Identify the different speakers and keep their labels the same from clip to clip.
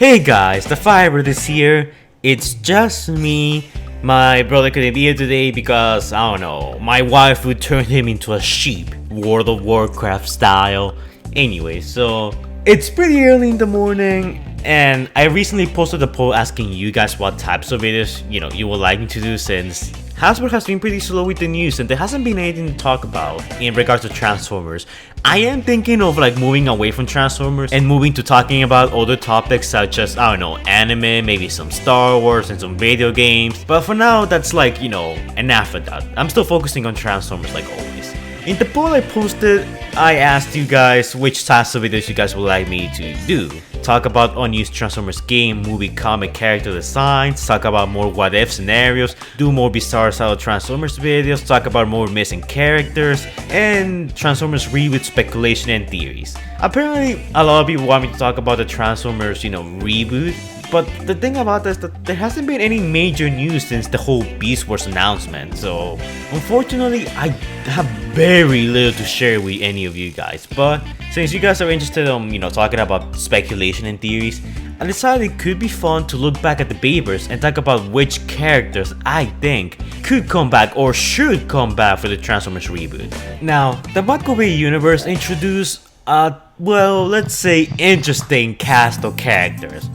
Speaker 1: Hey guys, the Firebird is here. It's just me. My brother couldn't be here today because, I don't know, my wife would turn him into a sheep, World of Warcraft style. Anyway, so it's pretty early in the morning and I recently posted a poll asking you guys what types of videos, you would like me to do, since Hasbro has been pretty slow with the news and there hasn't been anything to talk about in regards to Transformers. I am thinking of moving away from Transformers and moving to talking about other topics such as, I don't know, anime, maybe some Star Wars and some video games. But for now, that's enough of that. I'm still focusing on Transformers like always. In the poll I posted, I asked you guys which types of videos you guys would like me to do. Talk about unused Transformers game, movie, comic, character designs, talk about more what if scenarios, do more bizarre style Transformers videos, talk about more missing characters, and Transformers reboot speculation and theories. Apparently, a lot of people want me to talk about the Transformers, reboot. But the thing about this is that there hasn't been any major news since the whole Beast Wars announcement, so unfortunately I have very little to share with any of you guys. But since you guys are interested in talking about speculation and theories, I decided it could be fun to look back at the Bayverse and talk about which characters I think could come back or should come back for the Transformers reboot. Now, the Bumblebee universe introduced let's say interesting cast of characters.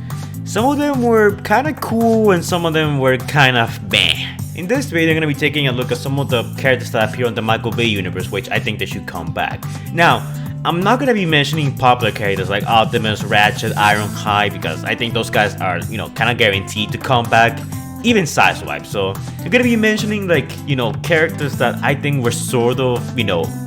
Speaker 1: Some of them were kinda cool and some of them were kind of meh. In this video, I'm gonna be taking a look at some of the characters that appear on the Bumblebee universe, which I think they should come back. Now, I'm not gonna be mentioning popular characters like Optimus, Ratchet, Ironhide, because I think those guys are, kinda guaranteed to come back, even Sideswipe. So, I'm gonna be mentioning characters that I think were sort of,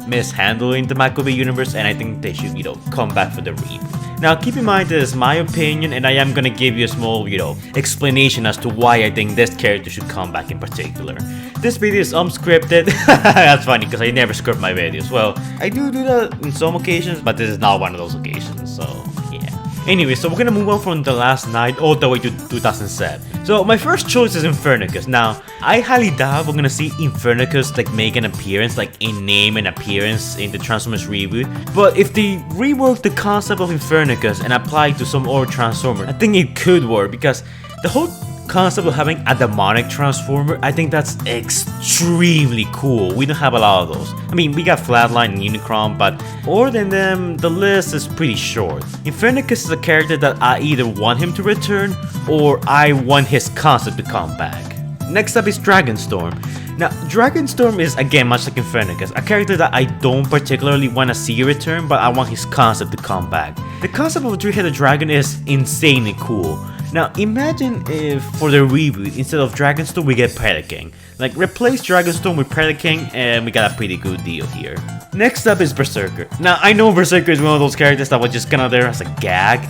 Speaker 1: mishandled in the Bumblebee universe, and I think they should, come back for the reboot. Now keep in mind this is my opinion and I am gonna give you a small, explanation as to why I think this character should come back in particular. This video is unscripted. That's funny because I never script my videos. Well, I do that in some occasions, but this is not one of those occasions, so yeah. Anyway, so we're gonna move on from the last night all the way to 2007. So my first choice is Infernocus. Now, I highly doubt we're gonna see Infernocus make an appearance, in name and appearance in the Transformers reboot. But if they rework the concept of Infernocus and apply it to some other Transformer, I think it could work because the whole concept of having a demonic Transformer, I think that's extremely cool. We don't have a lot of those. I mean, we got Flatline and Unicron, but other than them, the list is pretty short. Infernocus is a character that I either want him to return or I want his concept to come back. Next up is Dragonstorm. Now, Dragonstorm is again much like Infernocus, a character that I don't particularly want to see return, but I want his concept to come back. The concept of a three-headed dragon is insanely cool. Now imagine if for the reboot, instead of Dragonstorm we get Predaking. Replace Dragonstorm with Predaking and we got a pretty good deal here. Next up is Berserker. Now I know Berserker is one of those characters that was just kinda there as a gag.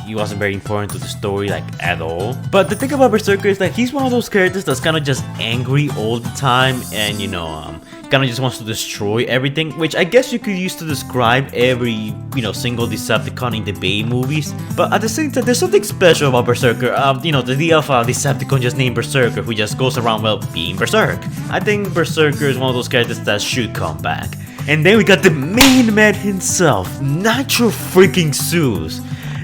Speaker 1: He wasn't very important to the story at all. But the thing about Berserker is that he's one of those characters that's kinda just angry all the time and kinda just wants to destroy everything, which I guess you could use to describe every, single Decepticon in the Bay movies. But at the same time, there's something special about Berserker. The idea of a Decepticon just named Berserker who just goes around, being Berserk. I think Berserker is one of those characters that should come back. And then we got the main man himself, Nitro freaking Zeus.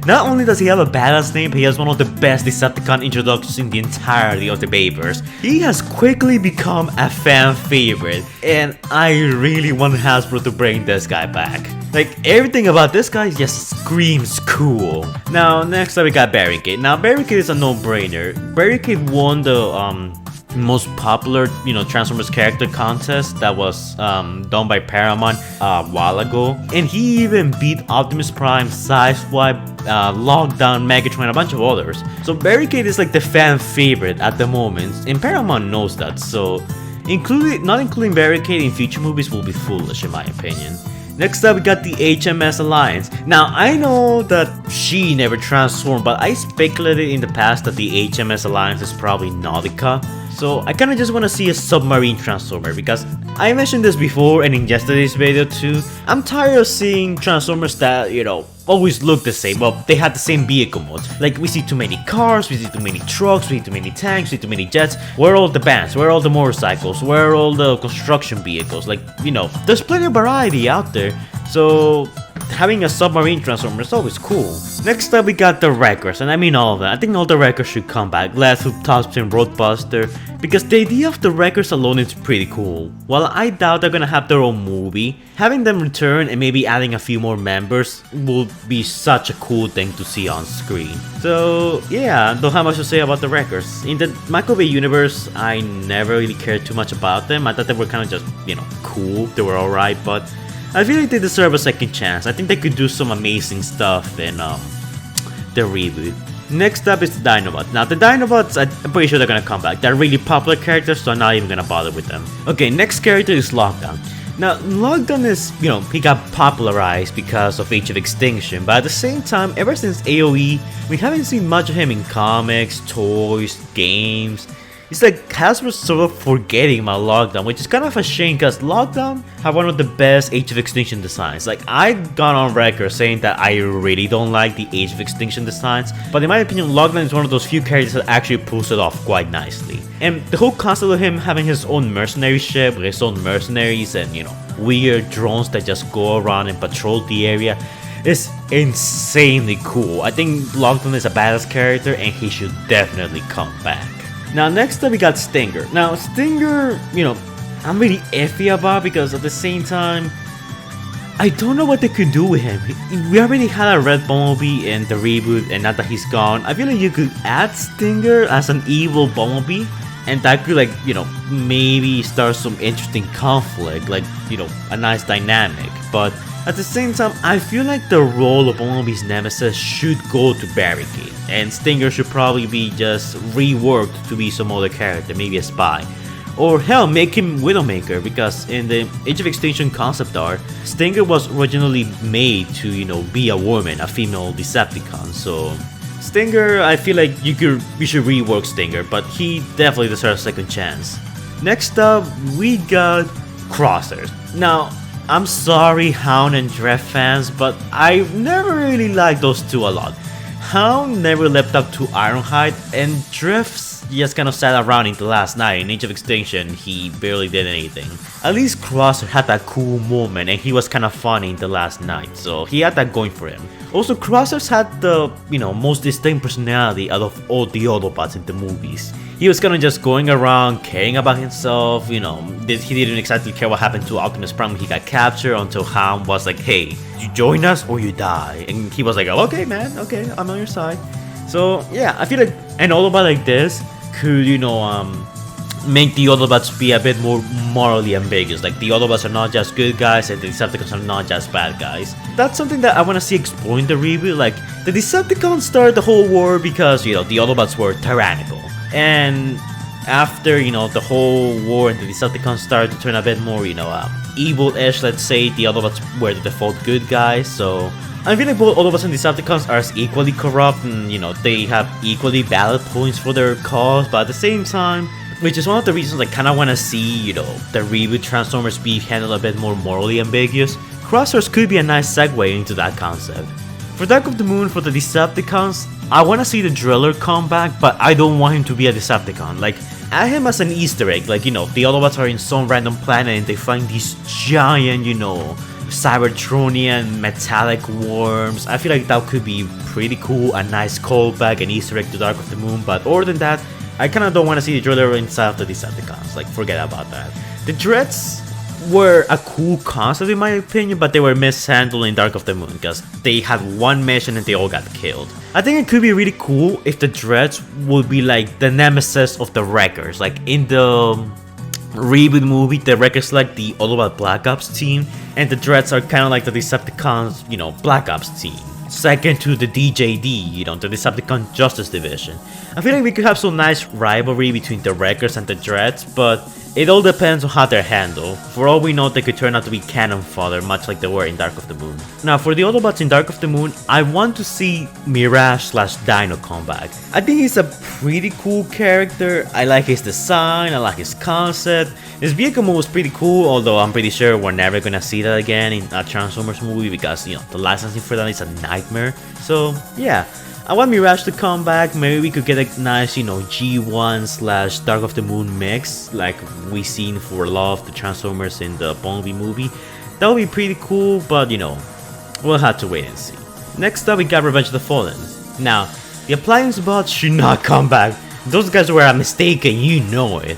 Speaker 1: Not only does he have a badass name, but he has one of the best Decepticon introductions in the entirety of the Bayverse. He has quickly become a fan favorite, and I really want Hasbro to bring this guy back. Everything about this guy just screams cool. Now, next up we got Barricade. Now, Barricade is a no-brainer. Barricade won the most popular, Transformers character contest that was done by Paramount a while ago, and he even beat Optimus Prime, Sideswipe, Lockdown, Megatron, and a bunch of others. So Barricade is the fan favorite at the moment, and Paramount knows that. So not including Barricade in future movies will be foolish in my opinion. Next up we got the HMS Alliance. Now I know that she never transformed, but I speculated in the past that the HMS Alliance is probably Nautica. So I kinda just wanna see a submarine transformer because I mentioned this before and in yesterday's video too. I'm tired of seeing transformers that, always look the same. Well, they had the same vehicle modes. We see too many cars, we see too many trucks, we see too many tanks, we see too many jets. Where are all the bands? Where are all the motorcycles? Where are all the construction vehicles? There's plenty of variety out there. So having a submarine transformer is always cool. Next up we got the Wreckers, and I mean all of them. I think all the Wreckers should come back. Last Topspin Roadbuster, because the idea of the Wreckers alone is pretty cool. While I doubt they're gonna have their own movie, having them return and maybe adding a few more members will be such a cool thing to see on screen. So yeah, don't have much to say about the Wreckers. In the Michael Bay universe, I never really cared too much about them. I thought they were kind of just, you know, cool. They were alright, but I feel like they deserve a second chance. I think they could do some amazing stuff in the reboot. Next up is the Dinobots. Now the Dinobots, I'm pretty sure they're gonna come back. They're really popular characters, so I'm not even gonna bother with them. Okay, next character is Lockdown. Now Lockdown is, you know, he got popularized because of Age of Extinction, but at the same time, ever since AoE, we haven't seen much of him in comics, toys, games. It's like Hasbro's sort of forgetting about Lockdown, which is kind of a shame because Lockdown have one of the best Age of Extinction designs. Like, I got on record saying that I really don't like the Age of Extinction designs, but in my opinion, Lockdown is one of those few characters that actually pulls it off quite nicely. And the whole concept of him having his own mercenary ship with his own mercenaries and, you know, weird drones that just go around and patrol the area is insanely cool. I think Lockdown is a badass character and he should definitely come back. Now next up we got Stinger. Now Stinger, you know, I'm really iffy about because at the same time, I don't know what they could do with him. We already had a red Bumblebee in the reboot, and now that he's gone, I feel like you could add Stinger as an evil Bumblebee, and that could, like, you know, maybe start some interesting conflict, like, you know, a nice dynamic. But at the same time, I feel like the role of Bumblebee's nemesis should go to Barricade, and Stinger should probably be just reworked to be some other character, maybe a spy. Or hell, make him Widowmaker, because in the Age of Extinction concept art, Stinger was originally made to, you know, be a woman, a female Decepticon. So Stinger, I feel like you should rework Stinger, but he definitely deserves a second chance. Next up, we got Crosshairs. Now, I'm sorry Hound and Dref fans, but I never really liked those two a lot. Hound never lived up to Ironhide, and Dref just kind of sat around until last night. In Age of Extinction, he barely did anything. At least Crosshairs had that cool moment, and he was kind of funny in the last night, so he had that going for him. Also, Crosshairs had the, you know, most distinct personality out of all the Autobots in the movies. He was kind of just going around, caring about himself, you know, he didn't exactly care what happened to Optimus Prime when he got captured until Hound was like, hey, you join us or you die. And he was like, oh, okay man, okay, I'm on your side. So yeah, I feel like an Autobot like this could, you know, make the Autobots be a bit more morally ambiguous. Like, the Autobots are not just good guys and the Decepticons are not just bad guys. That's something that I want to see explored in the reboot. Like, the Decepticons started the whole war because, you know, the Autobots were tyrannical. And after, you know, the whole war and the Decepticons started to turn a bit more, you know, evil-ish, let's say, the Autobots were the default good guys. So I feel like both Autobots and Decepticons are equally corrupt, and, you know, they have equally valid points for their cause, but at the same time, which is one of the reasons I kind of want to see, you know, the reboot Transformers be handled a bit more morally ambiguous. Crosshairs could be a nice segue into that concept. For Dark of the Moon, for the Decepticons, I want to see the Driller come back, but I don't want him to be a Decepticon. Like, add him as an Easter egg, like, you know, the Autobots are in some random planet and they find these giant, you know, Cybertronian metallic worms. I feel like that could be pretty cool, a nice callback, an Easter egg to Dark of the Moon, but other than that, I kinda don't want to see the Driller inside of the Decepticons, like, forget about that. The Dreads were a cool concept in my opinion, but they were mishandled in Dark of the Moon, because they had one mission and they all got killed. I think it could be really cool if the Dreads would be like the nemesis of the Wreckers. Like, in the reboot movie, the Wreckers like the Autobot Black Ops team, and the Dreads are kind of like the Decepticons, you know, Black Ops team. Second to the DJD, you know, the Decepticon Justice Division. I feel like we could have some nice rivalry between the Wreckers and the Dreads, but it all depends on how they're handled. For all we know, they could turn out to be cannon fodder, much like they were in Dark of the Moon. Now, for the Autobots in Dark of the Moon, I want to see Mirage/Dino come back. I think he's a pretty cool character. I like his design, I like his concept. His vehicle mode was pretty cool, although I'm pretty sure we're never gonna see that again in a Transformers movie because, you know, the licensing for that is a nightmare. So, yeah. I want Mirage to come back. Maybe we could get a nice, you know, G1/Dark of the Moon mix, like we seen for a lot of the Transformers in the Bumblebee movie. That would be pretty cool, but you know, we'll have to wait and see. Next up we got Revenge of the Fallen. Now, the Appliance bots should not come back. Those guys were a mistake and you know it.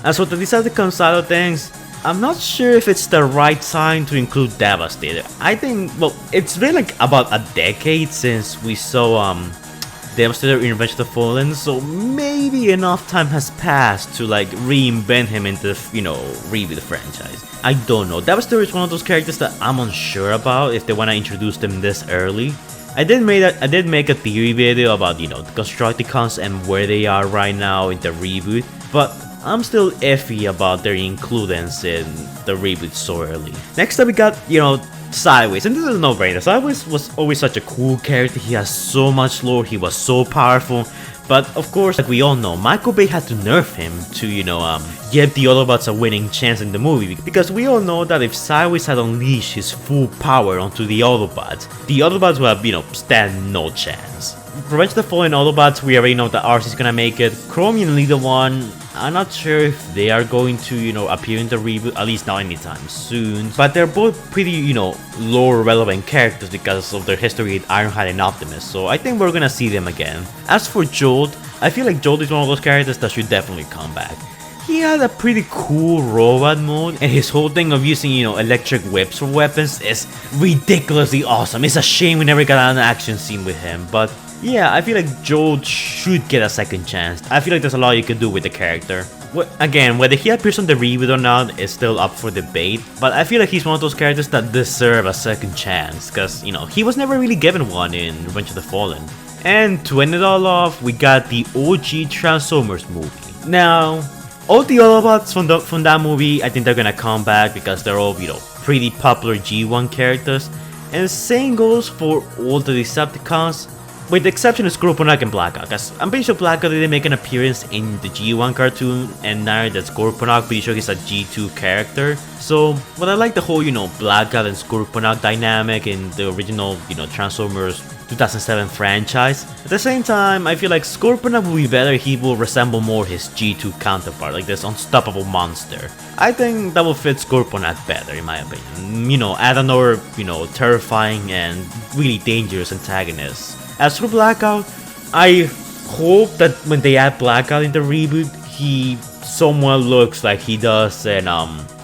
Speaker 1: As for the Decepticon side of things, I'm not sure if it's the right time to include Devastator. I think, well, it's been like about a decade since we saw Devastator in Revenge of the Fallen, so maybe enough time has passed to like reinvent him into, you know, Reboot the franchise. I don't know. Devastator is one of those characters that I'm unsure about if they want to introduce them this early. I did make a theory video about, you know, the Constructicons and where they are right now in the reboot, but I'm still iffy about their inclusions in the reboot so early. Next up we got, you know, Sideways, and this is a no-brainer. Sideways was always such a cool character. He has so much lore, he was so powerful, but of course, like we all know, Michael Bay had to nerf him to, you know, give the Autobots a winning chance in the movie, because we all know that if Sideways had unleashed his full power onto the Autobots would have, you know, stand no chance. Revenge of the Fallen Autobots, we already know that Arcee is gonna make it. Chromium and Leader 1, I'm not sure if they are going to, you know, appear in the reboot, at least not anytime soon. But they're both pretty, you know, lore relevant characters because of their history with Ironhide and Optimus, so I think we're gonna see them again. As for Jolt, I feel like Jolt is one of those characters that should definitely come back. He had a pretty cool robot mode, and his whole thing of using, you know, electric whips for weapons is ridiculously awesome. It's a shame we never got an action scene with him, but yeah, I feel like Jolt should get a second chance. I feel like there's a lot you can do with the character. Again, whether he appears on the reboot or not is still up for debate, but I feel like he's one of those characters that deserve a second chance, because, you know, he was never really given one in Revenge of the Fallen. And to end it all off, we got the OG Transformers movie. Now, all the Autobots from that movie, I think they're gonna come back because they're all, you know, pretty popular G1 characters. And the same goes for all the Decepticons, with the exception of Scorponok and Blackout, because I'm pretty sure Blackout didn't make an appearance in the G1 cartoon, and neither did Scorponok, pretty sure he's a G2 character. So, but I like the whole, you know, Blackout and Scorponok dynamic in the original, you know, Transformers 2007 franchise. At the same time, I feel like Scorponok will be better if he will resemble more his G2 counterpart, like this unstoppable monster. I think that will fit Scorponok better, in my opinion. You know, add another, you know, terrifying and really dangerous antagonist. As for Blackout, I hope that when they add Blackout in the reboot, he somewhat looks like he does in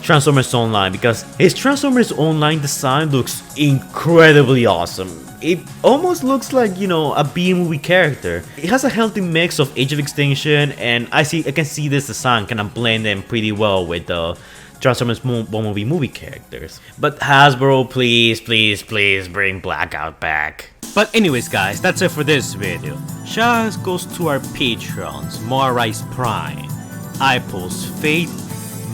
Speaker 1: Transformers Online, because his Transformers Online design looks incredibly awesome. It almost looks like, you know, a B-movie character. It has a healthy mix of Age of Extinction, and I can see this design kind of blend in pretty well with the Transformers Bumblebee movie characters. But Hasbro, please, please, please bring Blackout back. But anyways guys, that's it for this video. Shoutouts goes to our patrons: Moirice Prime, iPulse Fate,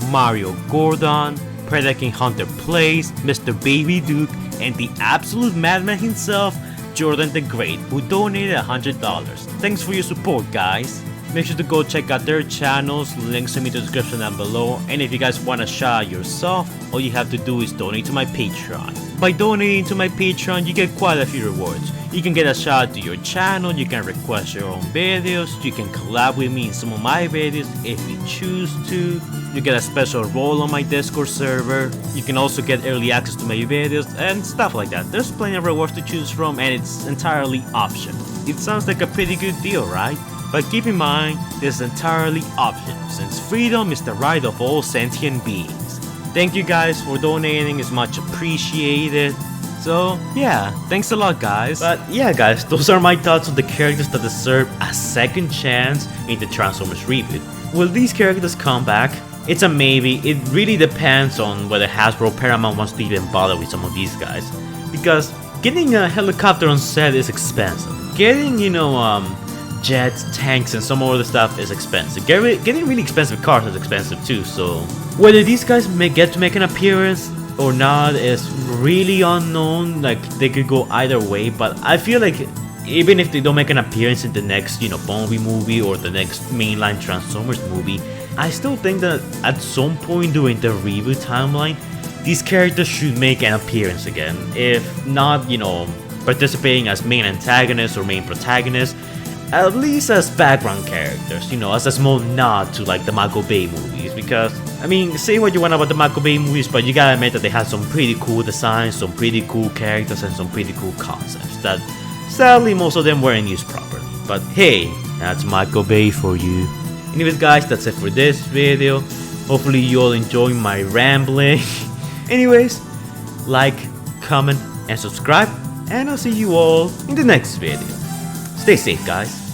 Speaker 1: Mario Gordon, Predator King Hunter Plays, Mr. Baby Duke, and the absolute madman himself, Jordan the Great, who donated $100. Thanks for your support, guys. Make sure to go check out their channels, links in the description down below, and if you guys want to shout out yourself, all you have to do is donate to my Patreon. By donating to my Patreon, you get quite a few rewards. You can get a shout out to your channel, you can request your own videos, you can collab with me in some of my videos if you choose to, you get a special role on my Discord server, you can also get early access to my videos and stuff like that. There's plenty of rewards to choose from, and it's entirely optional. It sounds like a pretty good deal, right? But keep in mind, this is entirely optional, since freedom is the right of all sentient beings. Thank you guys for donating, it's much appreciated. So yeah, thanks a lot guys. But yeah guys, those are my thoughts on the characters that deserve a second chance in the Transformers reboot. Will these characters come back? It's a maybe. It really depends on whether Hasbro Paramount wants to even bother with some of these guys. Because getting a helicopter on set is expensive. Getting, you know, jets, tanks, and some other stuff is expensive. Getting really expensive cars is expensive too, so whether these guys may get to make an appearance or not is really unknown. Like, they could go either way, but I feel like even if they don't make an appearance in the next, you know, Bumblebee movie or the next mainline Transformers movie, I still think that at some point during the reboot timeline, these characters should make an appearance again. If not, you know, participating as main antagonists or main protagonists, at least as background characters, you know, as a small nod to like the Michael Bay movies. Because, I mean, say what you want about the Michael Bay movies, but you gotta admit that they have some pretty cool designs, some pretty cool characters, and some pretty cool concepts that sadly most of them weren't used properly. But hey, that's Michael Bay for you. Anyways guys, that's it for this video. Hopefully you all enjoy my rambling. Anyways, like, comment, and subscribe, and I'll see you all in the next video. Stay safe guys.